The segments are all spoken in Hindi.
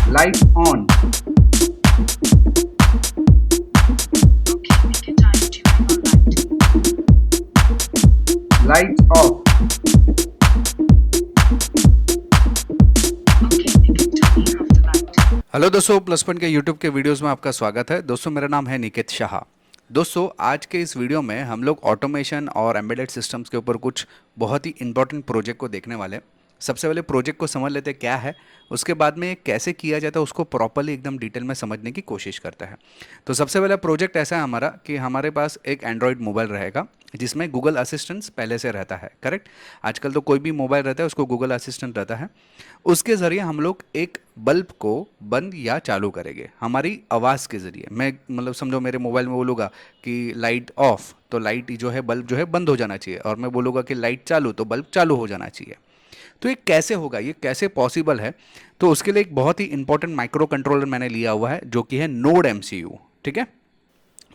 Lights on. Okay, make your time during all night. Lights off. Okay, make it turning off the light. Hello दोस्तों, प्लस पॉइंट के यूट्यूब के वीडियोस में आपका स्वागत है। दोस्तों, मेरा नाम है निकेत शाह। दोस्तों, आज के इस वीडियो में हम लोग ऑटोमेशन और एम्बेडेड सिस्टम्स के ऊपर कुछ बहुत ही इंपॉर्टेंट प्रोजेक्ट को देखने वाले हैं। सबसे पहले प्रोजेक्ट को समझ लेते हैं क्या है, उसके बाद में ये कैसे किया जाता है उसको प्रॉपर्ली एकदम डिटेल में समझने की कोशिश करते हैं। तो सबसे पहला प्रोजेक्ट ऐसा है हमारा कि हमारे पास एक एंड्रॉयड मोबाइल रहेगा जिसमें गूगल असिस्टेंट पहले से रहता है। करेक्ट। आजकल तो कोई भी मोबाइल रहता है उसको गूगल असिस्टेंट रहता है। उसके ज़रिए हम लोग एक बल्ब को बंद या चालू करेंगे हमारी आवाज़ के ज़रिए। मैं मतलब समझो मेरे मोबाइल में बोलूँगा कि लाइट ऑफ, तो लाइट जो है बल्ब जो है बंद हो जाना चाहिए, और मैं बोलूँगा कि लाइट चालू, तो बल्ब चालू हो जाना चाहिए। तो ये कैसे होगा, ये कैसे पॉसिबल है? तो उसके लिए एक बहुत ही इंपॉर्टेंट माइक्रो कंट्रोलर मैंने लिया हुआ है जो कि है नोड एमसीयू। ठीक है।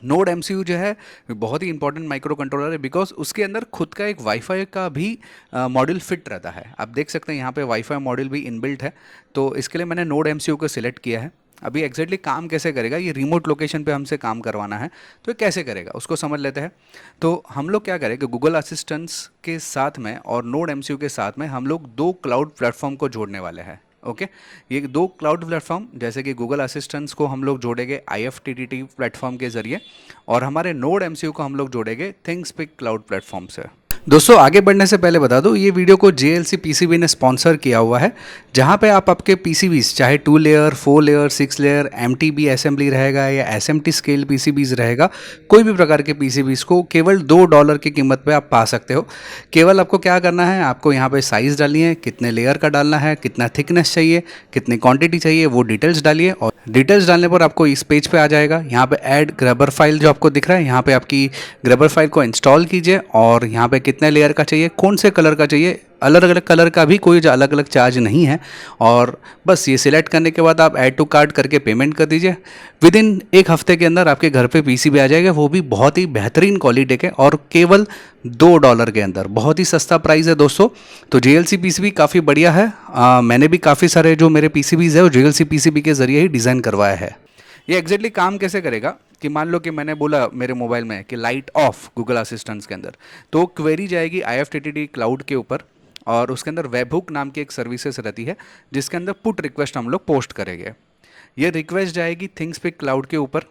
नोड एमसीयू जो है बहुत ही इंपॉर्टेंट माइक्रो कंट्रोलर है, बिकॉज उसके अंदर खुद का एक वाईफाई का भी मॉड्यूल फिट रहता है। आप देख सकते हैं यहाँ पे वाईफाई मॉड्यूल भी इनबिल्ट है। तो इसके लिए मैंने नोड एमसीयू को सिलेक्ट किया है। अभी एग्जैक्टली काम कैसे करेगा, ये रिमोट लोकेशन पे हमसे काम करवाना है, तो ये कैसे करेगा उसको समझ लेते हैं। तो हम लोग क्या करेंगे, गूगल असिस्टेंट्स के साथ में और नोड एमसीयू के साथ में हम लोग दो क्लाउड प्लेटफॉर्म को जोड़ने वाले हैं। ओके। ये दो क्लाउड प्लेटफॉर्म जैसे कि गूगल असिस्टेंट्स को हम लोग जोड़ेंगे IFTTT प्लेटफॉर्म के ज़रिए, और हमारे नोड एमसीयू को हम लोग जोड़ेंगे थिंगस्पीक क्लाउड प्लेटफॉर्म से। दोस्तों, आगे बढ़ने से पहले बता दूं, ये वीडियो को JLC PCB ने स्पॉन्सर किया हुआ है, जहां पे आप आपके PCBs चाहे 2 layer 4 layer 6 layer MTB assembly रहेगा या SMT स्केल PCBs रहेगा, कोई भी प्रकार के PCBs को केवल $2 की कीमत पे आप पा सकते हो। केवल आपको क्या करना है, आपको यहाँ पे साइज़ डालनी है, कितने लेयर का डालना है, कितना थिकनेस चाहिए, कितनी क्वांटिटी चाहिए, वो डिटेल्स डालिए, और डिटेल्स डालने पर आपको इस पेज पे आ जाएगा। यहाँ पे ऐड ग्रबर फाइल जो आपको दिख रहा है, यहाँ पे आपकी ग्रबर फाइल को इंस्टॉल कीजिए, और यहाँ पे कितने लेयर का चाहिए, कौन से कलर का चाहिए, अलग अलग कलर का भी कोई अलग अलग चार्ज नहीं है। और बस ये सिलेक्ट करने के बाद आप ऐड टू कार्ट करके पेमेंट कर दीजिए। विद इन एक हफ्ते के अंदर आपके घर पे पीसीबी आ जाएगा, वो भी बहुत ही बेहतरीन क्वालिटी के, और केवल $2 के अंदर। बहुत ही सस्ता प्राइस है दोस्तों। तो JLC पीसीबी काफ़ी बढ़िया है। मैंने भी काफ़ी सारे जो मेरे पीसीबीज है वो JLC पीसीबी के ज़रिए ही डिज़ाइन करवाया है। ये एग्जैक्टली काम कैसे करेगा कि मान लो कि मैंने बोला मेरे मोबाइल में कि लाइट ऑफ गूगल असिस्टेंट्स के अंदर, तो क्वेरी जाएगी IFTTT क्लाउड के ऊपर, और उसके अंदर वेबहुक नाम की एक सर्विसेज रहती है जिसके अंदर पुट रिक्वेस्ट हम लोग पोस्ट करेंगे। ये रिक्वेस्ट जाएगी थिंग्सपीक क्लाउड के ऊपर,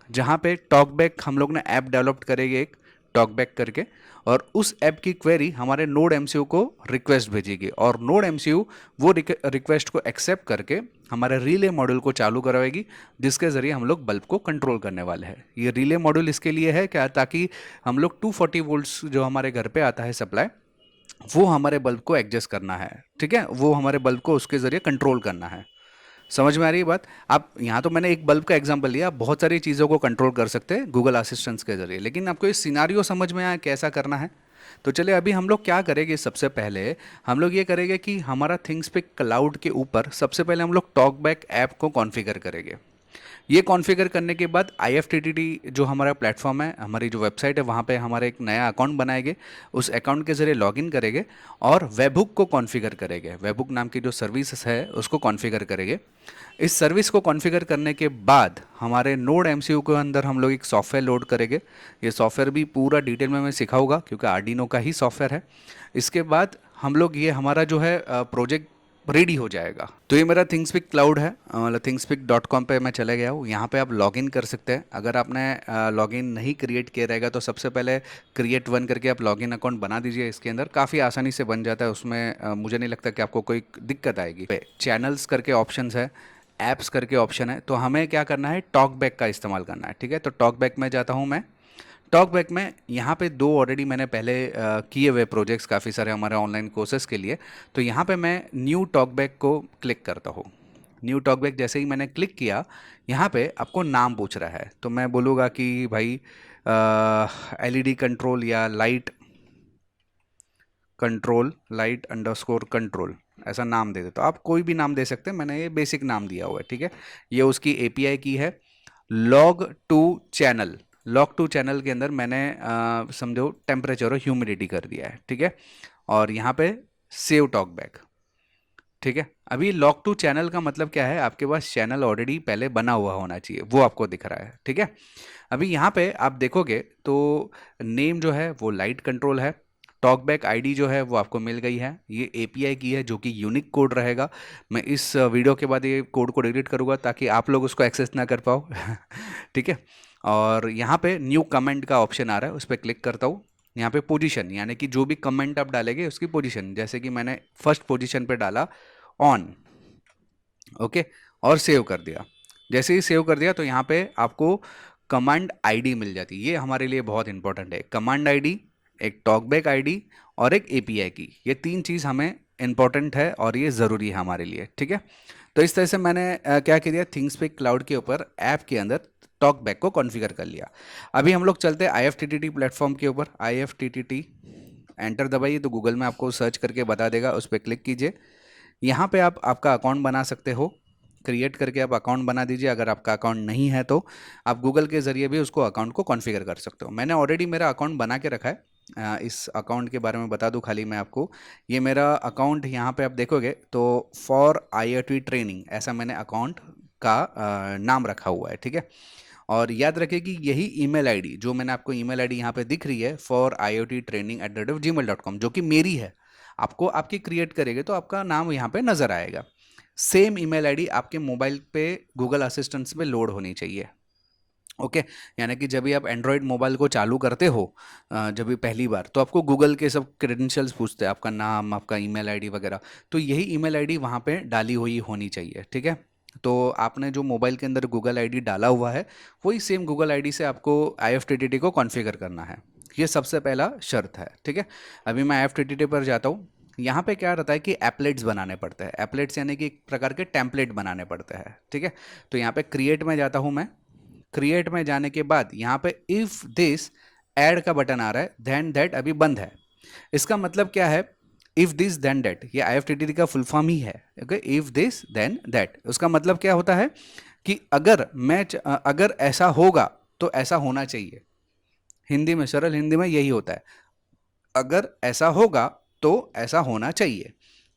जहाँ पे टॉकबैक हम लोग ने ऐप डेवलप करेंगे एक टॉकबैक करके, और उस ऐप की क्वेरी हमारे नोड एमसीयू को रिक्वेस्ट भेजेगी, और नोड एमसीयू वो रिक्वेस्ट को एक्सेप्ट करके हमारे रिले मॉड्यूल को चालू करवाएगी, जिसके ज़रिए हम लोग बल्ब को कंट्रोल करने वाले हैं। ये रिले मॉड्यूल इसके लिए है क्या, ताकि हम लोग 240 वोल्ट्स जो हमारे घर पे आता है सप्लाई, वो हमारे बल्ब को एडजस्ट करना है। ठीक है, वो हमारे बल्ब को उसके ज़रिए कंट्रोल करना है। समझ में आ रही है बात? आप यहाँ तो मैंने एक बल्ब का एग्जांपल लिया, आप बहुत सारी चीज़ों को कंट्रोल कर सकते हैं गूगल असिस्टेंट्स के जरिए, लेकिन आपको इस सिनारियो समझ में आया कैसा करना है? तो चलिए अभी हम लोग क्या करेंगे, सबसे पहले हम लोग ये करेंगे कि हमारा थिंग्सपीक क्लाउड के ऊपर सबसे पहले हम लोग टॉकबैक ऐप को कॉन्फ़िगर करेंगे। ये कॉन्फ़िगर करने के बाद IFTTT जो हमारा प्लेटफॉर्म है, हमारी जो वेबसाइट है, वहाँ पे हमारा एक नया अकाउंट बनाएंगे। उस अकाउंट के ज़रिए लॉगिन करेंगे और वेबहुक को कॉन्फ़िगर करेंगे। वेबहुक नाम की जो सर्विस है उसको कॉन्फ़िगर करेंगे। इस सर्विस को कॉन्फ़िगर करने के बाद हमारे नोड एमसीयू के अंदर हम लोग एक सॉफ्टवेयर लोड करेंगे। ये सॉफ्टवेयर भी पूरा डिटेल में मैं सिखाऊंगा क्योंकि आर्डिनो का ही सॉफ्टवेयर है। इसके बाद हम लोग ये हमारा जो है प्रोजेक्ट रेडी हो जाएगा। तो ये मेरा थिंग्सपीक क्लाउड है, मतलब thingspeak.com पे मैं चले गया हूँ। यहाँ पे आप लॉगिन कर सकते हैं। अगर आपने लॉगिन नहीं क्रिएट किया रहेगा तो सबसे पहले क्रिएट वन करके आप लॉगिन अकाउंट बना दीजिए। इसके अंदर काफ़ी आसानी से बन जाता है, उसमें मुझे नहीं लगता कि आपको कोई दिक्कत आएगी। चैनल्स करके ऑप्शंस है, ऐप्स करके ऑप्शन है, तो हमें क्या करना है, टॉकबैक का इस्तेमाल करना है। ठीक है, तो टॉकबैक में जाता हूँ मैं। टॉकबैक में यहाँ पे दो ऑलरेडी मैंने पहले किए हुए प्रोजेक्ट्स काफ़ी सारे हमारे ऑनलाइन कोर्सेज के लिए। तो यहाँ पे मैं न्यू टॉकबैक को क्लिक करता हूँ। न्यू टॉकबैक जैसे ही मैंने क्लिक किया, यहाँ पे आपको नाम पूछ रहा है, तो मैं बोलूँगा कि भाई LED कंट्रोल या light control, light underscore control, ऐसा नाम दे देता। तो आप कोई भी नाम दे सकते हैं, मैंने ये बेसिक नाम दिया हुआ है। ठीक है, ये उसकी API की है। Log to channel, log to channel के अंदर मैंने समझो टेम्परेचर और ह्यूमिडिटी कर दिया है। ठीक है, और यहाँ पे सेव टॉक बैक, ठीक है। अभी लॉक टू चैनल का मतलब क्या है, आपके पास चैनल ऑलरेडी पहले बना हुआ होना चाहिए, वो आपको दिख रहा है। ठीक है। अभी यहाँ पे आप देखोगे तो नेम जो है वो लाइट कंट्रोल है। टॉकबैक आईडी जो है वो आपको मिल गई है, ये एपीआई की है जो कि यूनिक कोड रहेगा। मैं इस वीडियो के बाद ये कोड को डिलीट करूँगा ताकि आप लोग उसको एक्सेस ना कर पाओ। ठीक है। और यहाँ पे न्यू कमेंट का ऑप्शन आ रहा है, उस पर क्लिक करता हूँ। यहाँ पे पोजीशन यानी कि जो भी कमेंट आप डालेंगे उसकी पोजीशन, जैसे कि मैंने फर्स्ट पोजीशन पे डाला ऑन। ओके। और सेव कर दिया। जैसे ही सेव कर दिया तो यहाँ पे आपको कमांड आईडी मिल जाती है। ये हमारे लिए बहुत इंपॉर्टेंट है, कमांड आईडी, एक टॉकबैक आईडी और एक एपीआई की। ये तीन चीज़ हमें इंपॉर्टेंट है और ये ज़रूरी है हमारे लिए। ठीक है। तो इस तरह से मैंने क्या किया, थिंग्स पे क्लाउड के ऊपर ऐप के अंदर टॉकबैक को कॉन्फ़िगर कर लिया। अभी हम लोग चलते हैं IFTTT प्लेटफॉर्म के ऊपर। IFTTT एंटर दबाइए तो गूगल में आपको सर्च करके बता देगा, उस पर क्लिक कीजिए। यहाँ पे आप आपका अकाउंट बना सकते हो, क्रिएट करके आप अकाउंट बना दीजिए। अगर आपका अकाउंट नहीं है तो आप गूगल के ज़रिए भी उसको अकाउंट को कॉन्फ़िगर कर सकते हो। मैंने ऑलरेडी मेरा अकाउंट बना के रखा है। इस अकाउंट के बारे में बता दूं खाली मैं आपको। ये मेरा अकाउंट यहाँ पे आप देखोगे तो फॉर IoT ट्रेनिंग ऐसा मैंने अकाउंट का नाम रखा हुआ है। ठीक है। और याद रखें कि यही ईमेल आईडी जो मैंने आपको ईमेल आईडी यहाँ पे दिख रही है forIoTtraining@gmail.com, जो कि मेरी है, आपको आपकी क्रिएट करेंगे तो आपका नाम यहाँ पे नज़र आएगा। सेम ईमेल आईडी आपके मोबाइल पे गूगल असिस्टेंट्स पे लोड होनी चाहिए। ओके। यानी कि जब भी आप एंड्रॉयड मोबाइल को चालू करते हो, जब भी पहली बार, तो आपको गूगल के सब क्रेडेंशियल्स पूछते हैं, आपका नाम, आपका ईमेल आईडी वगैरह। तो यही ईमेल आईडी वहाँ पे डाली हुई होनी चाहिए। ठीक है। तो आपने जो मोबाइल के अंदर गूगल आईडी डाला हुआ है वही सेम गूगल आईडी से आपको IFTTT को कॉन्फ़िगर करना है। ये सबसे पहला शर्त है। ठीक है। अभी मैं IFTTT पर जाता हूँ। यहाँ पे क्या रहता है कि एप्लेट्स बनाने पड़ते हैं। एप्लेट्स यानी कि एक प्रकार के टेम्पलेट बनाने पड़ते हैं। ठीक है। तो यहाँ पे क्रिएट में जाता हूँ मैं। क्रिएट में जाने के बाद यहाँ पे इफ दिस ऐड का बटन आ रहा है, देन दैट अभी बंद है। इसका मतलब क्या है, इफ दिस देन दैट, ये IFTTT का फुल फॉर्म ही है। Okay. If this then that उसका मतलब क्या होता है कि अगर ऐसा होगा तो ऐसा होना चाहिए। हिंदी में, सरल हिंदी में यही होता है, अगर ऐसा होगा तो ऐसा होना चाहिए।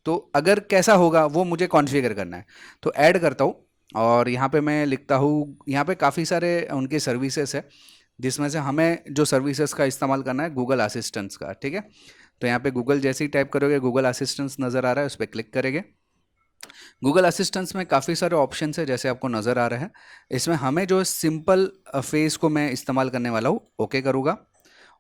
तो अगर कैसा होगा वो मुझे कॉन्फ़िगर करना है। तो ऐड करता हूँ और यहाँ पे मैं लिखता हूँ, यहाँ पे काफ़ी सारे उनके सर्विसेज है जिसमें से हमें जो सर्विसेज का इस्तेमाल करना है गूगल असिस्टेंट्स का। ठीक है। तो यहाँ पे गूगल जैसे ही टाइप करोगे गूगल असिस्टेंट्स नज़र आ रहा है, उस पर क्लिक करेंगे। गूगल असिस्टेंट्स में काफ़ी सारे ऑप्शन है जैसे आपको नज़र आ रहे हैं। इसमें हमें जो सिंपल फेस को मैं इस्तेमाल करने वाला हूँ, ओके करूँगा।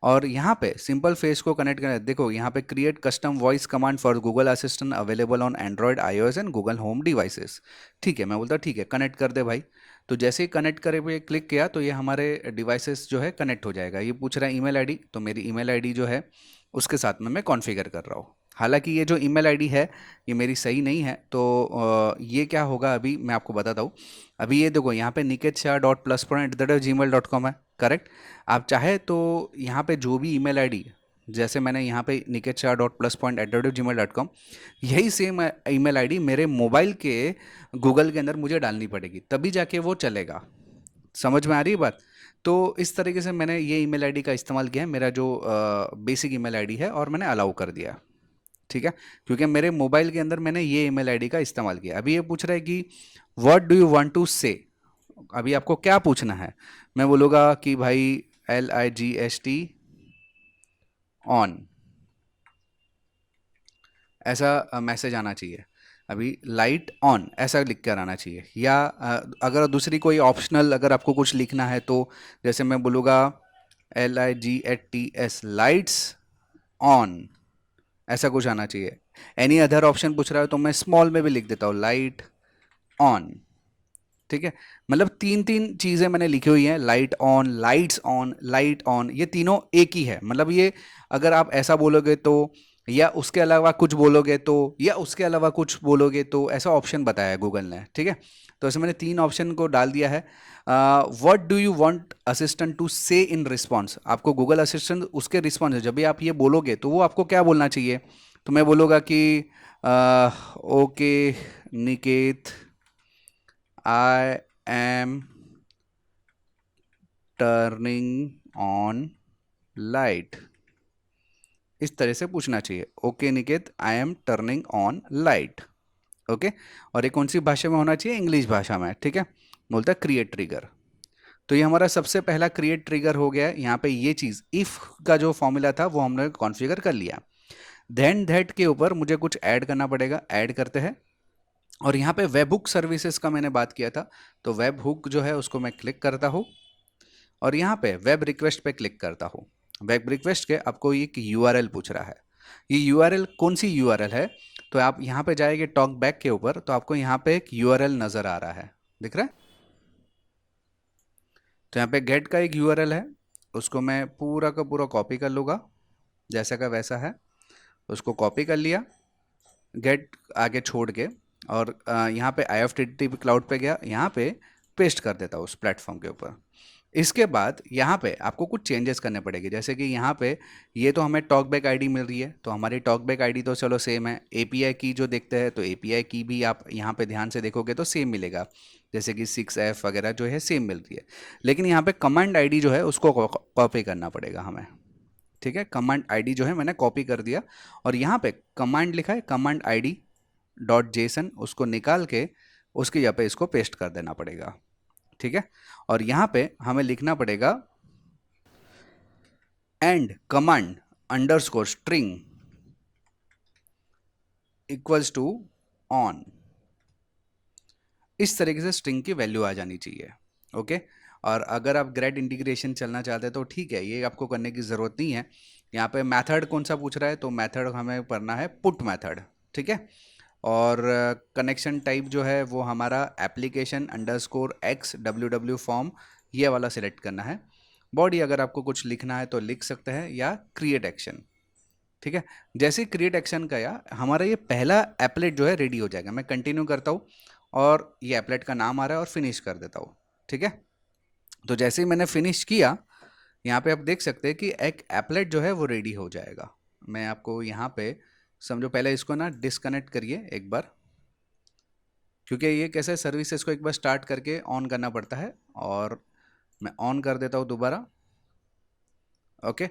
और यहाँ पे सिंपल फेस को कनेक्ट करना, देखो यहाँ पे create custom voice command for Google assistant available on Android, iOS and Google home devices. ठीक है। मैं बोलता ठीक है कनेक्ट कर दे भाई। तो जैसे ही कनेक्ट करे हुए क्लिक किया तो ये हमारे डिवाइसेस जो है कनेक्ट हो जाएगा। ये पूछ रहा है ईमेल आईडी, तो मेरी ईमेल आईडी जो है उसके साथ में मैं कॉन्फ़िगर कर रहा हूँ। हालांकि ये जो ईमेल आईडी है ये मेरी सही नहीं है, तो ये क्या होगा अभी मैं आपको बताता हूँ। अभी ये देखो यहाँ पे niketsha.plus.point@gmail.com है, करेक्ट। आप चाहे तो यहाँ पे जो भी ईमेल आईडी, जैसे मैंने यहाँ पे niketsha.plus.point@gmail.com, यही सेम ईमेल आईडी मेरे मोबाइल के गूगल के अंदर मुझे डालनी पड़ेगी, तभी जाके वो चलेगा। समझ में आ रही है बात। तो इस तरीके से मैंने ये ईमेल आईडी का इस्तेमाल किया है, मेरा जो बेसिक ईमेल आईडी है, और मैंने अलाउ कर दिया। ठीक है। क्योंकि मेरे मोबाइल के अंदर मैंने ये ईमेल आईडी का इस्तेमाल किया। अभी ये पूछ रहा है कि what do you want to say, अभी आपको क्या पूछना है। मैं बोलूँगा कि भाई LIGHT ऑन, ऐसा मैसेज आना चाहिए। अभी लाइट ऑन ऐसा लिख कर आना चाहिए। या अगर दूसरी कोई ऑप्शनल अगर आपको कुछ लिखना है तो जैसे मैं बोलूँगा LIGHTS लाइट्स ऑन, ऐसा कुछ आना चाहिए। एनी अदर ऑप्शन पूछ रहा है तो मैं स्मॉल में भी लिख देता हूँ लाइट ऑन। ठीक है। मतलब तीन तीन चीज़ें मैंने लिखी हुई हैं, light on, lights on, light on, ये तीनों एक ही है। मतलब ये अगर आप ऐसा बोलोगे तो, या उसके अलावा कुछ बोलोगे तो, या उसके अलावा कुछ बोलोगे तो, ऐसा ऑप्शन बताया है गूगल ने। ठीक है। तो ऐसे मैंने तीन ऑप्शन को डाल दिया है। What do you want assistant to say in response, आपको गूगल असिस्टेंट उसके रिस्पॉन्स है, जब भी आप ये बोलोगे तो वो आपको क्या बोलना चाहिए। तो मैं बोलूँगा कि okay Niket, I am turning on light, इस तरह से पूछना चाहिए। Okay Niket, I am turning on light. Okay, और ये कौन सी भाषा में होना चाहिए, इंग्लिश भाषा में, ठीक है। बोलता है क्रिएट ट्रिगर। तो ये हमारा सबसे पहला क्रिएट ट्रिगर हो गया है। यहाँ पे ये चीज़ इफ़ का जो फॉर्मूला था वो हमने कॉन्फ़िगर कर लिया। देन दैट के ऊपर मुझे कुछ ऐड करना पड़ेगा, ऐड करते हैं। और यहाँ पे वेब हुक सर्विसेज का मैंने बात किया था, तो वेब हुक जो है उसको मैं क्लिक करता हूँ और यहाँ पे वेब रिक्वेस्ट पे क्लिक करता हूँ। वेब रिक्वेस्ट के आपको एक यूआरएल पूछ रहा है। ये यूआरएल कौन सी यूआरएल है, तो आप यहाँ पे जाएंगे टॉक बैक के ऊपर, तो आपको यहाँ पे एक यूआरएल नज़र आ रहा है, दिख रहा है। तो यहाँ पे गेट का एक यूआरएल है, उसको मैं पूरा का पूरा कॉपी कर लूँगा, जैसा का वैसा है, उसको कॉपी कर लिया, गेट आगे छोड़ के, और यहाँ पे IFTTT क्लाउड पे गया, यहाँ पे पेस्ट कर देता हूँ उस प्लेटफॉर्म के ऊपर। इसके बाद यहाँ पे आपको कुछ चेंजेस करने पड़ेंगे, जैसे कि यहाँ पे ये तो हमें टॉकबैक आईडी मिल रही है, तो हमारी टॉकबैक आईडी तो चलो सेम है। API की जो देखते हैं तो API की भी आप यहाँ पे ध्यान से देखोगे तो सेम मिलेगा, जैसे कि 6F वगैरह जो है सेम मिल रही है। लेकिन यहाँ पे कमांड आईडी जो है उसको कॉपी करना पड़ेगा हमें, ठीक है। कमांड आईडी जो है मैंने कॉपी कर दिया, और यहाँ पे कमांड लिखा है कमांड आईडी .json, उसको निकाल के उसकी जगह पे इसको पेस्ट कर देना पड़ेगा, ठीक है। और यहाँ पे हमें लिखना पड़ेगा and command underscore string equals to on. इस तरीके से स्ट्रिंग की वैल्यू आ जानी चाहिए, ओके। और अगर आप ग्रेड इंटीग्रेशन चलना चाहते हैं तो ठीक है, ये आपको करने की ज़रूरत नहीं है। यहाँ पे मेथड कौन सा पूछ रहा है, तो मेथड हमें पढ़ना है पुट मेथड, ठीक है। और कनेक्शन टाइप जो है वो हमारा application underscore x WW form, ये वाला सिलेक्ट करना है। बॉडी अगर आपको कुछ लिखना है तो लिख सकते हैं, या क्रिएट एक्शन, ठीक है। जैसे क्रिएट एक्शन का या हमारा ये पहला एप्लेट जो है रेडी हो जाएगा। मैं कंटिन्यू करता हूँ और ये एप्लेट का नाम आ रहा है और फिनिश कर देता हूँ, ठीक है। तो जैसे ही मैंने फिनिश किया, यहाँ पे आप देख सकते हैं कि एक एप्लेट जो है वो रेडी हो जाएगा। मैं आपको यहाँ पे समझो, पहले इसको ना डिस्कनेक्ट करिए एक बार, क्योंकि ये कैसे सर्विसेज को एक बार स्टार्ट करके ऑन करना पड़ता है, और मैं ऑन कर देता हूँ दोबारा। ओके,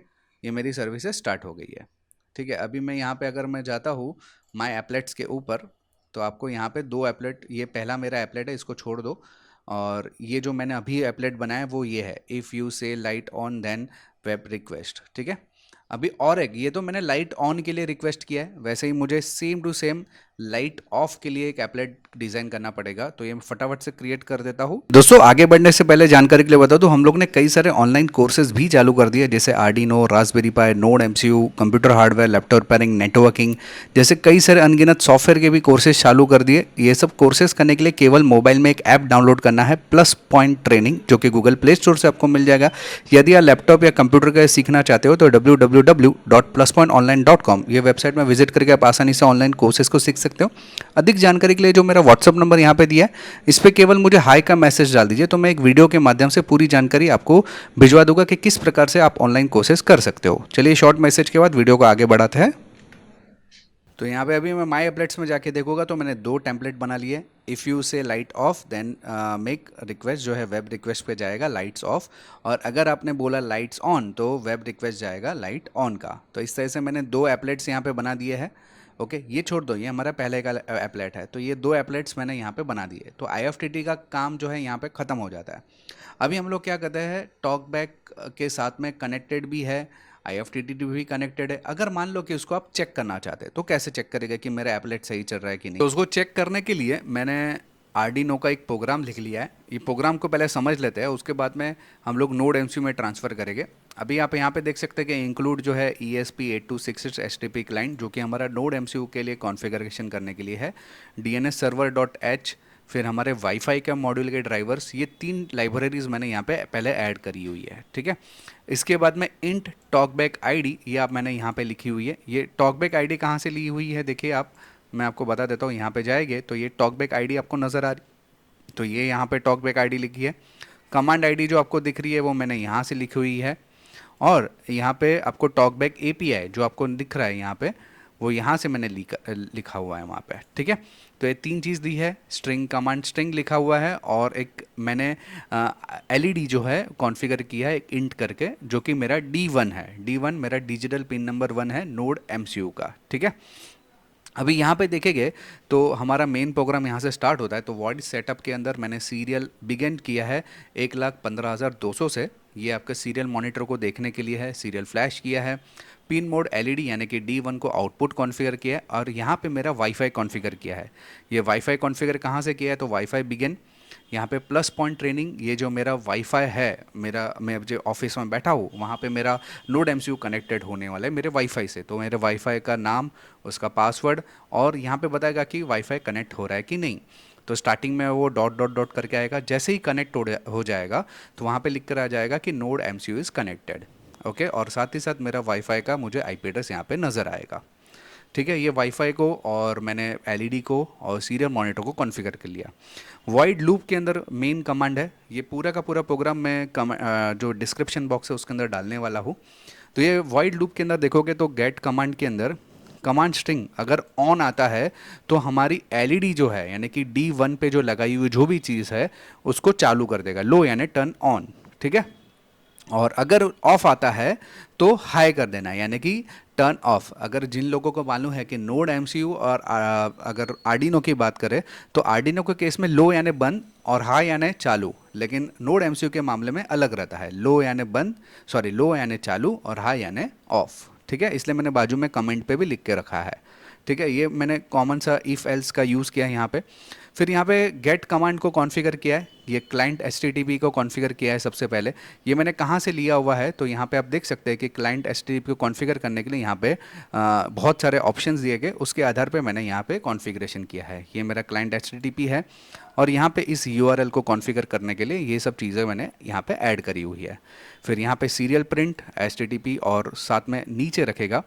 ये मेरी सर्विसेज स्टार्ट हो गई है, ठीक है। अभी मैं यहाँ पे अगर मैं जाता हूँ माय एप्लेट्स के ऊपर, तो आपको यहाँ पे दो एप्लेट, ये पहला मेरा एप्लेट है, इसको छोड़ दो। और ये जो मैंने अभी एप्लेट बनाया है वो ये है, if you say light on then web request, ठीक है। अभी और एक, ये तो मैंने लाइट ऑन के लिए रिक्वेस्ट किया है, वैसे ही मुझे same to same light off के लिए एक एप्लेट डिज़ाइन करना पड़ेगा, तो ये मैं फटाफट से क्रिएट कर देता हूँ। दोस्तों, आगे बढ़ने से पहले जानकारी के लिए बता दूं, हम लोग ने कई सारे ऑनलाइन कोर्सेज भी चालू कर दिए, जैसे Arduino, Raspberry Pi, Node MCU, computer hardware, laptop repairing, networking, जैसे कई सारे अनगिनत सॉफ्टवेयर के भी कोर्सेज चालू कर दिए। ये सब कोर्सेज करने के लिए केवल मोबाइल में एक ऐप डाउनलोड करना है, प्लस पॉइंट ट्रेनिंग, जो कि गूगल प्ले स्टोर से आपको मिल जाएगा। यदि आप लैपटॉप या कंप्यूटर का सीखना चाहते हो तो www.pluspointonline.com ये वेबसाइट में विजिट करके आप आसानी से ऑनलाइन कोर्सेज को सीख सकते हो। अधिक जानकारी के लिए जो मेरा व्हाट्सअप नंबर यहाँ पे दिया है, इस पर केवल मुझे हाई का मैसेज डाल दीजिए, तो मैं एक वीडियो के माध्यम से पूरी जानकारी आपको भिजवा दूंगा कि किस प्रकार से आप ऑनलाइन कोर्सेज कर सकते हो। चलिए, शॉर्ट मैसेज के बाद वीडियो को आगे बढ़ाते हैं। तो यहाँ पे अभी मैं माई एप्लेट्स में जाके देखूंगा तो मैंने दो टेम्पलेट बना लिए। If you say light off then make request जो है वेब रिक्वेस्ट पे जाएगा लाइट्स ऑफ, और अगर आपने बोला लाइट्स ऑन तो वेब रिक्वेस्ट जाएगा लाइट ऑन का। तो इस तरह से मैंने दो एप्लेट्स यहाँ पे बना दिए हैं। ओके, ये छोड़ दो, ये हमारा पहले का एप्लेट है, तो ये दो एप्लेट्स मैंने यहाँ पे बना दिए। तो IFTTT का काम जो है यहाँ पे ख़त्म हो जाता है। अभी हम लोग क्या करते हैं, टॉकबैक के साथ में कनेक्टेड भी है, IFTTT भी कनेक्टेड है। अगर मान लो कि उसको आप चेक करना चाहते हैं तो कैसे चेक करेगा कि मेरा एप्लेट सही चल रहा है कि नहीं। तो उसको चेक करने के लिए मैंने आर्डिनो का एक प्रोग्राम लिख लिया है। ये प्रोग्राम को पहले समझ लेते हैं, उसके बाद में हम लोग नोड MCU में ट्रांसफ़र करेंगे। अभी आप यहाँ पे देख सकते हैं कि इंक्लूड जो है ESP8266 HTTP क्लाइंट, जो कि हमारा नोड MCU के लिए कॉन्फ़िगरेशन करने के लिए है। DNS server.h, फिर हमारे वाईफाई का मॉड्यूल के ड्राइवर्स, ये तीन लाइब्रेरीज मैंने यहाँ पे पहले ऐड करी हुई है, ठीक है। इसके बाद में इंट टॉकबैक आईडी, ये आप मैंने यहाँ पे लिखी हुई है। ये टॉकबैक आईडी कहाँ से ली हुई है, देखिए आप, मैं आपको बता देता हूँ। यहाँ पे जाएंगे तो ये टॉकबैक आईडी आपको नज़र आ रही, तो ये यहाँ पे टॉकबैक आईडी लिखी है। कमांड आईडी जो आपको दिख रही है वो मैंने यहाँ से लिखी हुई है, और यहाँ पे आपको टॉकबैक API जो आपको दिख रहा है यहाँ पे, वो यहाँ से मैंने लिखा हुआ है वहाँ पे, ठीक है। तो ये तीन चीज़ दी है, स्ट्रिंग, कमांड स्ट्रिंग लिखा हुआ है, और एक मैंने LED जो है कॉन्फ़िगर किया है एक इंट करके, जो कि मेरा D1 है। D1 मेरा डिजिटल पिन नंबर 1 है नोड MCU का, ठीक है। अभी यहाँ पे देखेंगे तो हमारा मेन प्रोग्राम यहाँ से स्टार्ट होता है। तो वॉइड सेटअप के अंदर मैंने सीरियल बिगिन किया है 1,15,200 से। ये आपके सीरियल मॉनिटर को देखने के लिए है। सीरियल फ्लैश किया है। पिन मोड एलईडी यानी कि D1 को आउटपुट कॉन्फ़िगर किया है और यहाँ पे मेरा वाईफाई कॉन्फ़िगर किया है। ये वाईफाई कॉन्फ़िगर कहाँ से किया है? तो वाईफाई बिगिन, यहाँ पे प्लस पॉइंट ट्रेनिंग, ये जो मेरा वाईफाई है, मेरा मैं अब जो ऑफिस में बैठा हूँ वहाँ पे मेरा नोड एमसीयू कनेक्टेड होने वाला है मेरे वाईफाई से। तो मेरे वाईफाई का नाम, उसका पासवर्ड और यहाँ पे बताएगा कि वाईफाई कनेक्ट हो रहा है कि नहीं। तो स्टार्टिंग में वो डॉट डॉट डॉट करके आएगा। जैसे ही कनेक्ट हो जाएगा तो वहाँ पे लिख कर आ जाएगा कि node MCU is connected. Okay, और साथ ही साथ मेरा वाईफाई का मुझे आईपी एड्रेस यहाँ पे नज़र आएगा। ठीक है, ये वाईफाई को और मैंने एलईडी को और सीरियल मॉनिटर को कॉन्फ़िगर कर लिया। वॉइड लूप के अंदर मेन कमांड है। ये पूरा का पूरा प्रोग्राम मैं जो डिस्क्रिप्शन बॉक्स है उसके अंदर डालने वाला हूँ। तो ये वॉइड लूप के अंदर देखोगे तो गेट कमांड के अंदर कमांड स्ट्रिंग अगर ऑन आता है तो हमारी एलईडी जो है यानी कि D1 पे जो लगाई हुई जो भी चीज़ है उसको चालू कर देगा, लो यानी टर्न ऑन। ठीक है, और अगर ऑफ आता है तो हाई कर देना यानी कि टर्न ऑफ। अगर जिन लोगों को मालूम है कि नोड एमसीयू और अगर आर्डिनो की बात करें तो आर्डिनो के केस में लो यानी बंद और हाई यानी चालू, लेकिन नोड एमसीयू के मामले में अलग रहता है। लो यानी बंद, सॉरी लो यानी चालू और हाई यानी ऑफ। ठीक है, इसलिए मैंने बाजू में कमेंट पे भी लिख के रखा है। ठीक है, ये मैंने कॉमन सा इफ़ एल्स का यूज़ किया है यहाँ पे। फिर यहाँ पे गेट कमांड को कॉन्फ़िगर किया है। ये क्लाइंट HTTP को कॉन्फ़िगर किया है सबसे पहले। ये मैंने कहाँ से लिया हुआ है तो यहाँ पे आप देख सकते हैं कि क्लाइंट HTTP को कॉन्फ़िगर करने के लिए यहाँ पे बहुत सारे ऑप्शंस दिए गए, उसके आधार पे मैंने यहाँ पे कॉन्फ़िगरेशन किया है। ये मेरा क्लाइंट HTTP है और यहाँ पे इस URL को कॉन्फ़िगर करने के लिए ये सब चीज़ें मैंने यहाँ पे ऐड करी हुई है। फिर यहाँ पे सीरियल प्रिंट HTTP और साथ में नीचे रखेगा।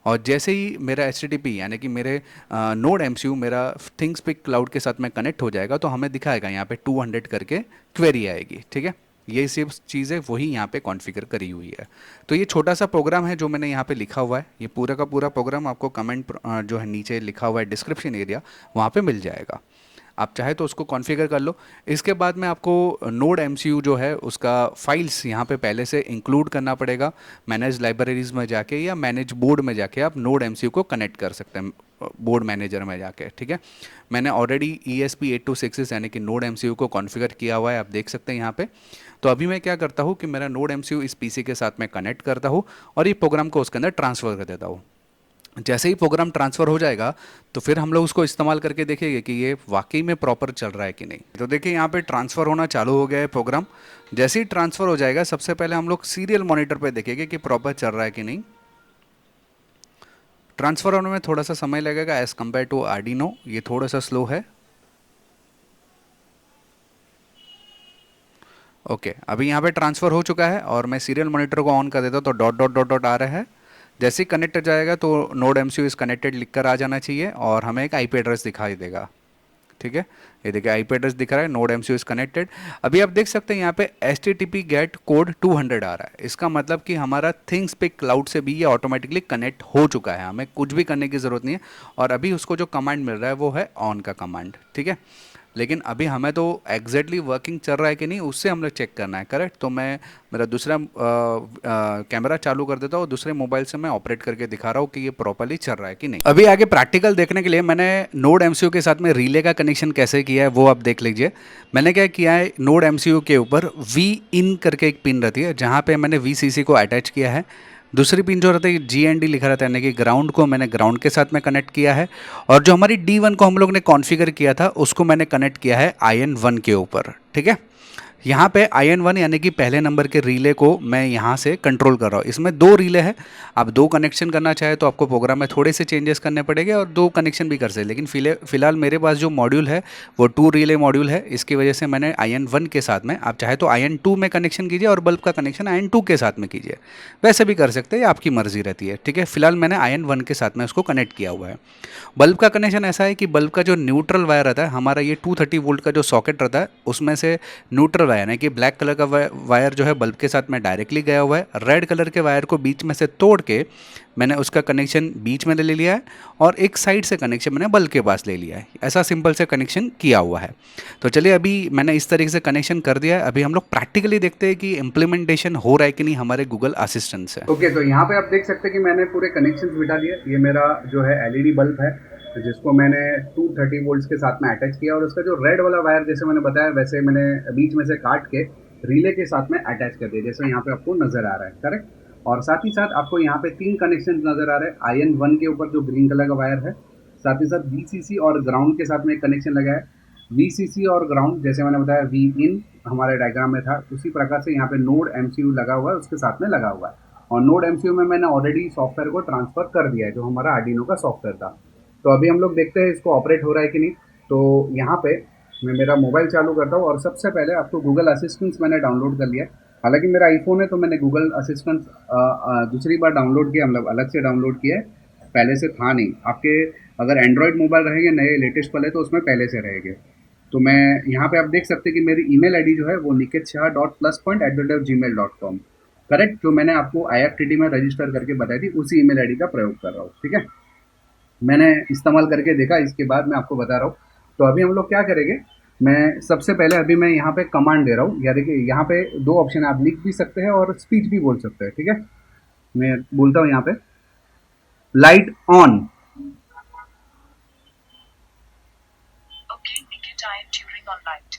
और जैसे ही मेरा HTTP यानी कि मेरे नोड एमसीयू मेरा थिंग्सपीक क्लाउड के साथ में कनेक्ट हो जाएगा तो हमें दिखाएगा यहाँ पे 200 करके क्वेरी आएगी। ठीक है, ये सब चीज़ें वही यहाँ पे कॉन्फ़िगर करी हुई है। तो ये छोटा सा प्रोग्राम है जो मैंने यहाँ पे लिखा हुआ है। ये पूरा का पूरा प्रोग्राम आपको कमेंट जो है नीचे लिखा हुआ है डिस्क्रिप्शन एरिया, वहाँ पे मिल जाएगा। आप चाहे तो उसको कॉन्फ़िगर कर लो। इसके बाद में आपको नोड एमसीयू जो है उसका फाइल्स यहाँ पे पहले से इंक्लूड करना पड़ेगा। मैनेज लाइब्रेरीज़ में जाके या मैनेज बोर्ड में जाके आप नोड एमसीयू को कनेक्ट कर सकते हैं बोर्ड मैनेजर में जाके। ठीक है, मैंने ऑलरेडी ESP8266 यानी कि नोड एमसीयू को कॉन्फ़िगर किया हुआ है, आप देख सकते हैं यहाँ पे। तो अभी मैं क्या करता हूँ कि मेरा नोड एमसीयू इस पीसी के साथ में कनेक्ट करता हूँ और ये प्रोग्राम को उसके अंदर ट्रांसफ़र कर देता हूँ। जैसे ही प्रोग्राम ट्रांसफ़र हो जाएगा तो फिर हम लोग उसको इस्तेमाल करके देखेंगे कि ये वाकई में प्रॉपर चल रहा है कि नहीं। तो देखिए यहाँ पे ट्रांसफ़र होना चालू हो गया है प्रोग्राम। जैसे ही ट्रांसफ़र हो जाएगा सबसे पहले हम लोग सीरियल मॉनिटर पे देखेंगे कि प्रॉपर चल रहा है कि नहीं। ट्रांसफ़र होने में थोड़ा सा समय लगेगा एज़ कम्पेयर टू आर्डिनो, ये थोड़ा सा स्लो है। ओके, अभी यहाँ पे ट्रांसफ़र हो चुका है और मैं सीरियल मॉनिटर को ऑन कर देता हूँ तो डॉट डॉट डॉट डॉट आ रहा है। जैसे ही कनेक्ट हो जाएगा तो नोड एमसीयू इज़ कनेक्टेड लिख कर आ जाना चाहिए और हमें एक आईपी एड्रेस दिखाई देगा। ठीक है, ये देखिए आईपी एड्रेस दिख रहा है, नोड एमसीयू इज़ कनेक्टेड। अभी आप देख सकते हैं यहाँ पे HTTP गेट कोड 200 आ रहा है। इसका मतलब कि हमारा थिंग्सपीक क्लाउड से भी ये ऑटोमेटिकली कनेक्ट हो चुका है, हमें कुछ भी करने की ज़रूरत नहीं है। और अभी उसको जो कमांड मिल रहा है वो है ऑन का कमांड। ठीक है, लेकिन अभी हमें तो एग्जैक्टली वर्किंग चल रहा है कि नहीं उससे हम लोग चेक करना है, करेक्ट। तो मैं मेरा दूसरा कैमरा चालू कर देता हूँ, दूसरे मोबाइल से मैं ऑपरेट करके दिखा रहा हूँ कि ये प्रॉपर्ली चल रहा है कि नहीं। अभी आगे प्रैक्टिकल देखने के लिए मैंने नोड एमसीयू के साथ में रिले का कनेक्शन कैसे किया है वो आप देख लीजिए। मैंने क्या किया है, नोड एमसीयू के ऊपर V करके एक पिन रहती है जहाँ पे मैंने VCC को अटैच किया है। दूसरी पिन जो रहता है GND लिखा रहता है यानी कि ग्राउंड को मैंने ग्राउंड के साथ में कनेक्ट किया है। और जो हमारी D1 को हम लोग ने कॉन्फ़िगर किया था उसको मैंने कनेक्ट किया है IN1 के ऊपर। ठीक है, यहाँ पे IN1 यानी कि पहले नंबर के रिले को मैं यहाँ से कंट्रोल कर रहा हूँ। इसमें 2 रिले है, आप 2 कनेक्शन करना चाहे तो आपको प्रोग्राम में थोड़े से चेंजेस करने पड़ेंगे और 2 कनेक्शन भी कर सकते, लेकिन फ़िलहाल मेरे पास जो मॉड्यूल है वो 2 रिले मॉड्यूल है। इसकी वजह से मैंने IN1 के साथ में, आप चाहे तो IN2 में कनेक्शन कीजिए और बल्ब का कनेक्शन IN2 के साथ में कीजिए, वैसे भी कर सकते हैं, आपकी मर्जी रहती है। ठीक है, फिलहाल मैंने IN1 के साथ में उसको कनेक्ट किया हुआ है। बल्ब का कनेक्शन ऐसा है कि बल्ब का जो न्यूट्रल वायर रहता है हमारा, ये 230 वोल्ट का जो सॉकेट रहता है उसमें से न्यूट्रल वायर है कि ब्लैक कलर का वायर जो है बल्ब के साथ में डायरेक्टली गया हुआ है। रेड कलर के वायर को बीच में से तोड़ के मैंने उसका कनेक्शन बीच में ले लिया है और एक साइड से कनेक्शन मैंने बल्ब के पास ले लिया है। ऐसा सिंपल से कनेक्शन किया हुआ है। तो चलिए अभी मैंने इस तरीके से कनेक्शन कर दिया है। अभी हम लोग प्रैक्टिकली देखते हैं कि इम्प्लीमेंटेशन हो रहा है कि नहीं हमारे गूगल असिस्टेंट से। ओके, तो यहाँ पे आप देख सकते हैं कि मैंने पूरे कनेक्शन बिठा लिए। ये मेरा जो है LED बल्ब है जिसको मैंने 230 वोल्ट्स के साथ में अटैच किया और उसका जो रेड वाला वायर जैसे मैंने बताया वैसे मैंने बीच में से काट के रिले के साथ में अटैच कर दिया, जैसे यहाँ पे आपको नज़र आ रहा है, करेक्ट। और साथ ही साथ आपको यहाँ पे 3 कनेक्शन नज़र आ रहे हैं। आयन 1 के ऊपर जो ग्रीन कलर का वायर है, साथ ही साथ VCC और ग्राउंड के साथ में एक कनेक्शन लगा है। VCC और ग्राउंड जैसे मैंने बताया V इन हमारे डायग्राम में था, उसी प्रकार से यहाँ पे नोड MCU लगा हुआ है, उसके साथ में लगा हुआ है। और नोड MCU में मैंने ऑलरेडी सॉफ्टवेयर को ट्रांसफ़र कर दिया है, जो हमारा आर्डिनो का सॉफ्टवेयर था। तो अभी हम लोग देखते हैं इसको ऑपरेट हो रहा है कि नहीं। तो यहाँ पे मैं मेरा मोबाइल चालू करता हूँ और सबसे पहले आपको गूगल असिस्टेंस मैंने डाउनलोड कर लिया। हालांकि मेरा आईफोन है तो मैंने गूगल असिस्टेंस दूसरी बार डाउनलोड किया, मतलब अलग से डाउनलोड किया है, पहले से था नहीं। आपके अगर एंड्रॉयड मोबाइल रहेंगे नए लेटेस्ट वाले तो उसमें पहले से रहेंगे। तो मैं यहाँ पे आप देख सकते हैं कि मेरी ईमेल आईडी जो है वो nikitshah.pluspoint@gmail.com, करेक्ट, जो मैंने आपको IRTD में रजिस्टर करके बताई थी उसी ईमेल आईडी का प्रयोग कर रहा हूँ, ठीक है। मैंने इस्तेमाल करके देखा, इसके बाद मैं आपको बता रहा हूँ। तो अभी हम लोग क्या करेंगे, मैं सबसे पहले अभी मैं यहाँ पे कमांड दे रहा हूँ। या देखिए यहाँ पे 2 ऑप्शन है, आप लिख भी सकते हैं और स्पीच भी बोल सकते हैं, ठीक है। मैं बोलता हूँ यहाँ पे light on. Okay, Nikit, I am tuning on light.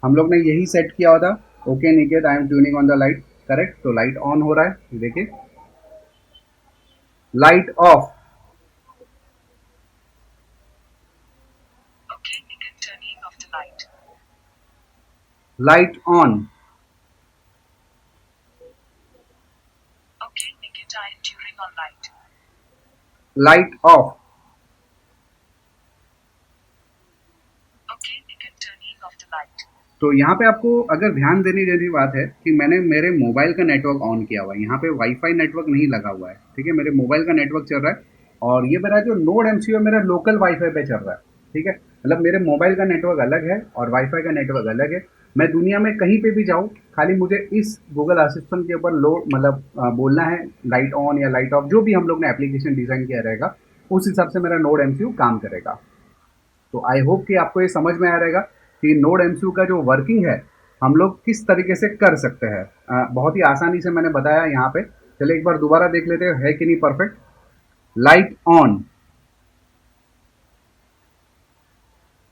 हम लोग ने यही सेट किया हुआ था, okay Niket I am tuning on the light, correct. तो लाइट ऑन हो रहा है, ये देखिए। Light off. Okay, Nikit, turning off the light. Light on. Okay, Nikit, I am tuning on light. Light off. Okay, Nikit, turning off the light. तो यहाँ पे आपको अगर ध्यान देने जैसी बात है कि मैंने मेरे मोबाइल का नेटवर्क ऑन किया हुआ है, यहाँ पे वाईफाई नेटवर्क नहीं लगा हुआ है, ठीक है। मेरे मोबाइल का नेटवर्क चल रहा है और ये मेरा जो नोड MCU है मेरा लोकल वाईफाई पे चल रहा है, ठीक है। मतलब मेरे मोबाइल का नेटवर्क अलग है और वाईफाई का नेटवर्क अलग है। मैं दुनिया में कहीं पे भी जाऊँ, खाली मुझे इस गूगल असिस्टेंट के ऊपर मतलब बोलना है लाइट ऑन या लाइट ऑफ, जो भी हम लोग ने एप्लीकेशन डिज़ाइन किया रहेगा उस हिसाब से मेरा नोड MCU काम करेगा। तो आई होप कि आपको ये समझ में आ रहेगा कि नोड MCU का जो वर्किंग है हम लोग किस तरीके से कर सकते हैं। बहुत ही आसानी से मैंने बताया यहाँ पे। चलिए एक बार दोबारा देख लेते हैं है कि नहीं perfect. Light on.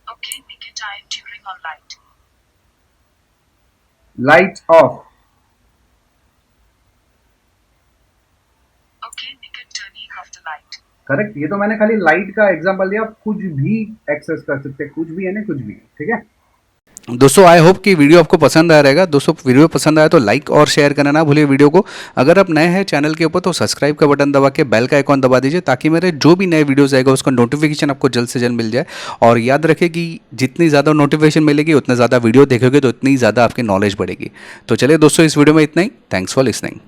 Okay, Nikit, I am tuning on light. Light off. Okay, Nikit, turning off the light. Correct. ये तो मैंने खाली लाइट का एग्जांपल दिया, आप कुछ भी एक्सेस कर सकते हैं, कुछ भी है ना, कुछ भी, ठीक है। दोस्तों आई होप कि वीडियो आपको पसंद आया रहेगा। दोस्तों वीडियो पसंद आया तो लाइक और शेयर करना ना भूलिए वीडियो को। अगर आप नए हैं चैनल के ऊपर तो सब्सक्राइब का बटन दबा के बेल का आइकॉन दबा दीजिए, ताकि मेरे जो भी नए वीडियोस आएगा उसका नोटिफिकेशन आपको जल्द से जल्द मिल जाए। और याद रखें कि जितनी ज़्यादा नोटिफिकेशन मिलेगी उतना ज़्यादा वीडियो देखोगे तो उतनी ज़्यादा आपकी नॉलेज बढ़ेगी। तो चलिए दोस्तों इस वीडियो में इतना ही। Thanks for listening.